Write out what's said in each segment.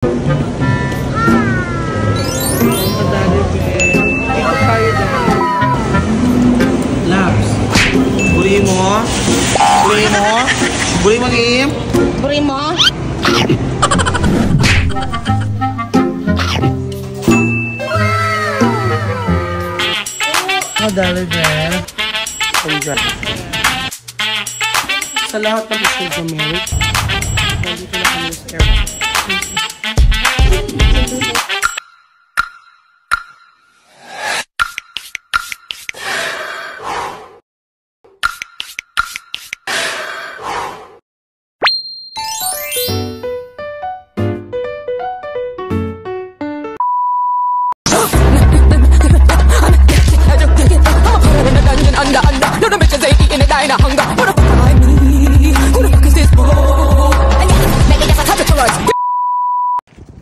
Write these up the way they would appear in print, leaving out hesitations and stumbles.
Ikot tayo dyan. Labs. Buri mo. Buri mo. Buri mo, Kim. Buri mo. Madali dyan. Sa lahat ng States of America, nandito na kami sa airport.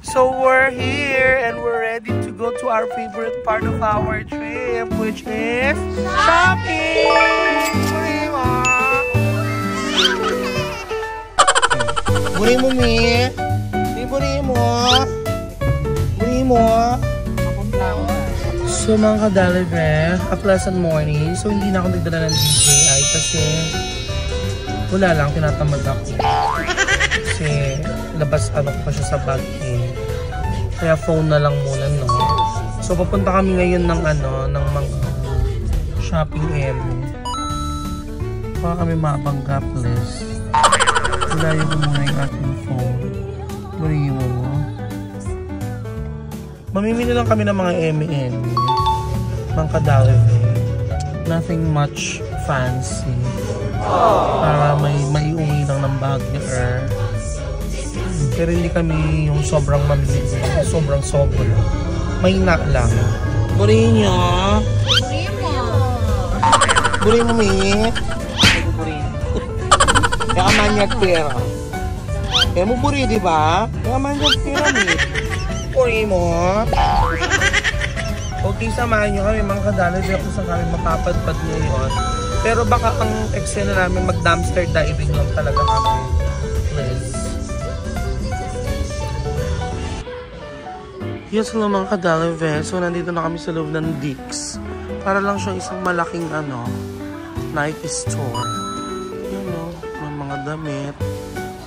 So we're here and we're ready to go to our favorite part of our trip, which is shopping! Buri mo, Mi! Buri mo! Buri mo! So mga kadalibre, a pleasant morning. So hindi na ako nagdala ng DJI kasi wala lang, tinatamad ako. Kasi labas ano ko pa siya sa bag eh. Kaya phone na lang muna, no? So papunta kami ngayon ng ng mga shopping area. Baka kami mabangga, please. Ilayo ko muna yung ating phone. Buriyo mo. Mamimili lang kami ng mga M&M. Mga kadalibre. Nothing much fancy. Para may uwi lang ng Baguio. Pero hindi kami yung sobrang mamili. Sobrang. May na lang. Buri nyo. Buri mo. Buri mo, Mi. Kaya manyag pera. Kaya mo buri, di ba? Kaya manyag pera, Mi. Buri mo. Okay, samahan nyo kami mga kadalibre kung saan kami mapapadpad ngayon. Pero baka ang eksena namin mag-dumpster diving lang talaga kami. Please. Yes, hello mga kadalibre. So, nandito na kami sa loob ng Dick's. Para lang siyang isang malaking Nike store. You know, may mga damit,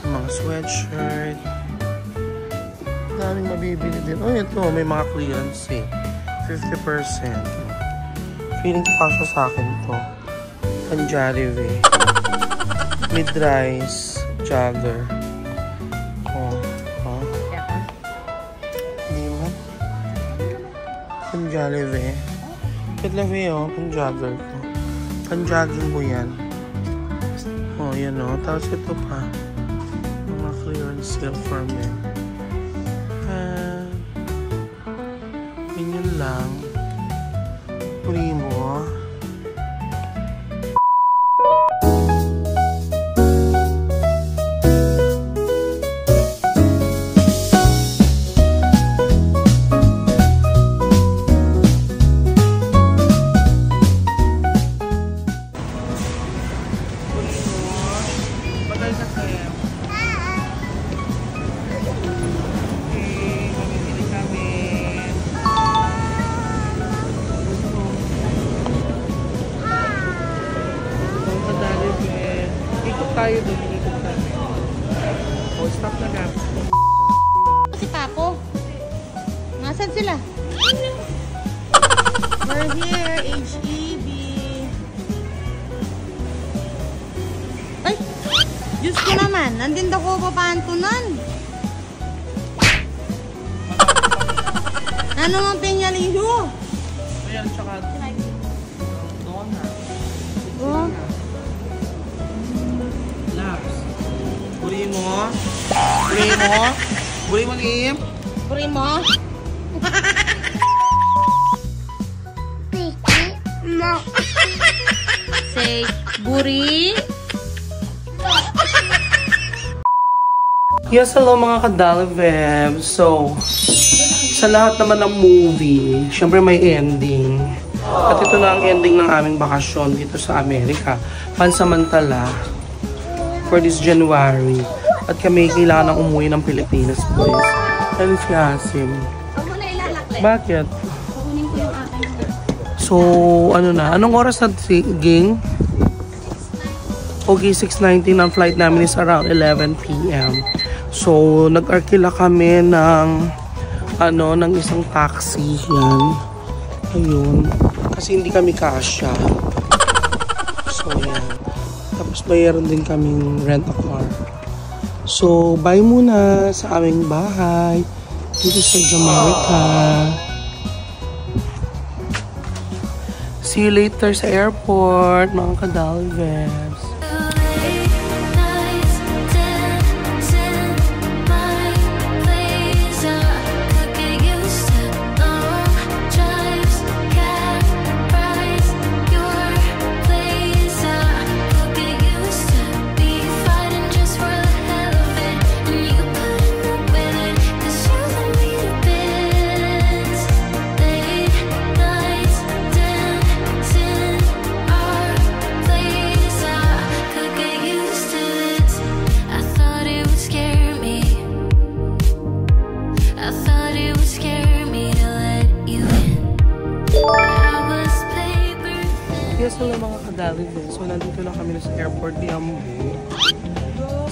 may mga sweatshirt. Daming mabibili din. Oh, ito, may mga clearance eh. 50%. Feeling ko kasya sa akin to. Panjarive. Mid-rise. Jogger. Hindi mo? Panjarive. Panjarive panjogger ko. Panjogging mo yan. Oh, yan o. Tapos ito pa. Mga clearance sale for men. Ganyan lang. Puri mo. Tayo doon, ikot tayo. O, stop na nga. Si Papo. Nasaan sila? We're here, HEB. Ay! Diyos ko naman, nandun ako papantunan. Ano ang penyaliho? Ayan, tsaka doon na. Oh. Buri mo. Buri mo. Buri mo, Kim. Buri mo. No. Say, buri. Yes, hello mga kadalibre. So, sa lahat naman ng movie, syempre may ending. At ito na ang ending ng aming bakasyon dito sa Amerika. Pansamantala. For this January. At kami kailangan ng umuwi ng Pilipinas, boys. Ano si Asim? Huwag mo na ilalakli. Bakit? Kukunin ko yung akin. So, ano na? Anong oras na ging? Okay, 6:19 ang flight namin is around 11 p.m. So, nag-arkila kami ng ng isang taxi. Yan. Ayun. Kasi hindi kami kasya. So, yan. Tapos, mayroon din kaming rent a car. So, bye muna sa aming bahay. Dito sa Jamaica. See you later sa airport, mga kadalvets. Yes, hello mga kadalvets. So, nandito na kami sa airport ni Ambu.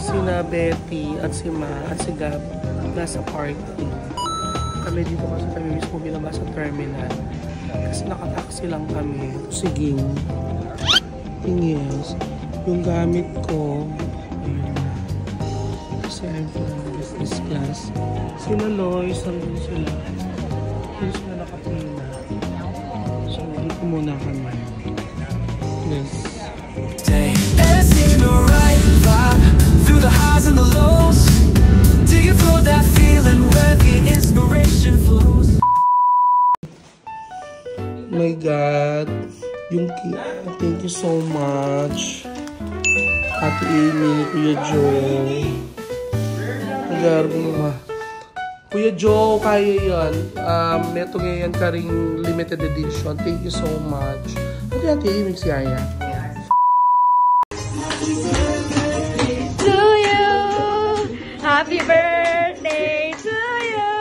Sina Betty at si Ma at si Gab nasa party. Kami dito kasi kami mismo binaba sa terminal. Kasi nakataxi lang kami. Sige. Yes. Yung gamit ko, ayun na. Kasi I'm from business class. Sina Lois, nandun sila. Hindi sila nakapina. So, dito muna kami. Yes. Let's in the right vibe through the highs and the lows. Do you feel that feeling where the inspiration flows? My God, yung thank you so much. Ate Amy, Kuya Joe. Nagaro naman. Kuya Joe, kaya yan. Meto ngayon ka ring limited edition. Thank you so much. Ate Amy, si Aya. To you, happy birthday to you.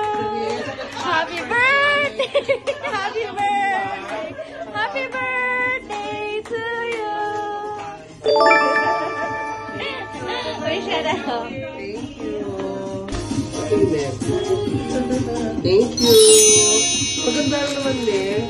Happy birthday, happy birthday, happy birthday to you. Wish ka na. Thank you. Thank you. Maganda naman eh.